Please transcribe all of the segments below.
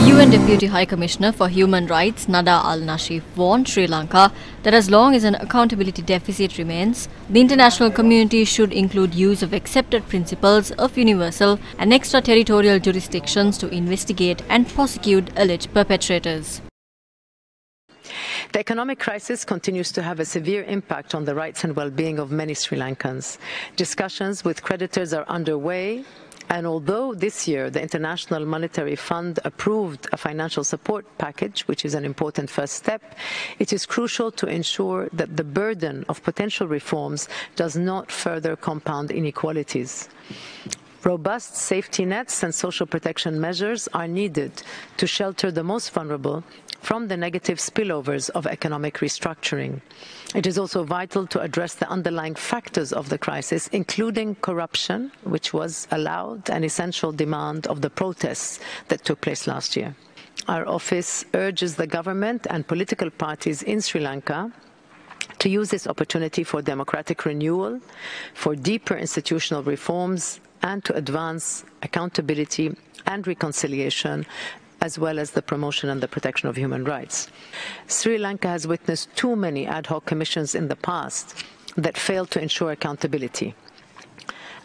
UN Deputy High Commissioner for Human Rights Nada Al-Nashif warned Sri Lanka that as long as an accountability deficit remains, the international community should include use of accepted principles of universal and extraterritorial jurisdictions to investigate and prosecute alleged perpetrators. The economic crisis continues to have a severe impact on the rights and well-being of many Sri Lankans. Discussions with creditors are underway, and although this year the International Monetary Fund approved a financial support package, which is an important first step, it is crucial to ensure that the burden of potential reforms does not further compound inequalities. Robust safety nets and social protection measures are needed to shelter the most vulnerable from the negative spillovers of economic restructuring. It is also vital to address the underlying factors of the crisis, including corruption, which was a loud and essential demand of the protests that took place last year. Our office urges the government and political parties in Sri Lanka to use this opportunity for democratic renewal, for deeper institutional reforms, and to advance accountability and reconciliation, as well as the promotion and the protection of human rights. Sri Lanka has witnessed too many ad hoc commissions in the past that failed to ensure accountability.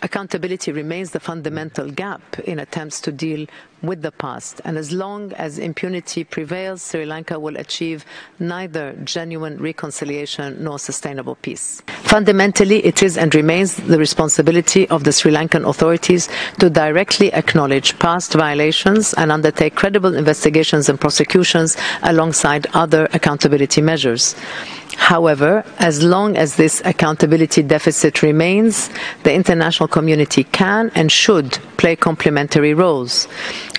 Accountability remains the fundamental gap in attempts to deal with the past, and as long as impunity prevails, Sri Lanka will achieve neither genuine reconciliation nor sustainable peace. Fundamentally, it is and remains the responsibility of the Sri Lankan authorities to directly acknowledge past violations and undertake credible investigations and prosecutions alongside other accountability measures. However, as long as this accountability deficit remains, the international community can and should play complementary roles.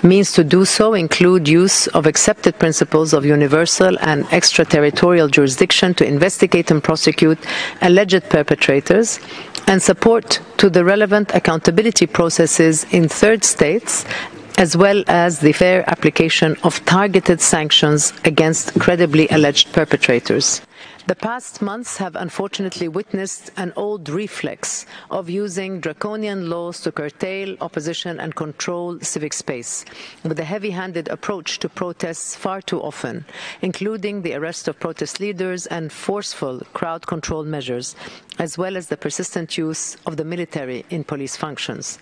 Means to do so include use of accepted principles of universal and extraterritorial jurisdiction to investigate and prosecute alleged perpetrators, and support to the relevant accountability processes in third states, as well as the fair application of targeted sanctions against credibly alleged perpetrators. The past months have unfortunately witnessed an old reflex of using draconian laws to curtail opposition and control civic space, with a heavy-handed approach to protests far too often, including the arrest of protest leaders and forceful crowd control measures, as well as the persistent use of the military in police functions.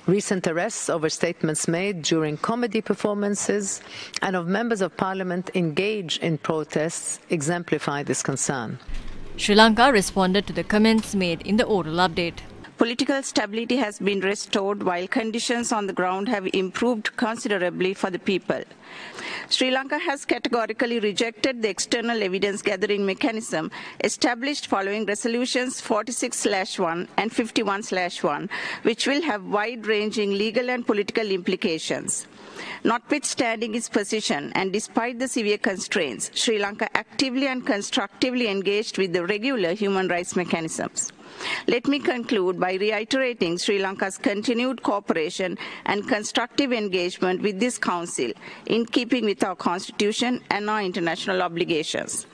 Recent arrests over statements made during comedy performances and of members of parliament engaged in protests exemplify this concern. Sri Lanka responded to the comments made in the oral update. Political stability has been restored while conditions on the ground have improved considerably for the people. Sri Lanka has categorically rejected the external evidence gathering mechanism established following resolutions 46/1 and 51/1, which will have wide-ranging legal and political implications. Notwithstanding its position and despite the severe constraints, Sri Lanka actively and constructively engaged with the regular human rights mechanisms. Let me conclude by reiterating Sri Lanka's continued cooperation and constructive engagement with this Council in keeping with our Constitution and our international obligations.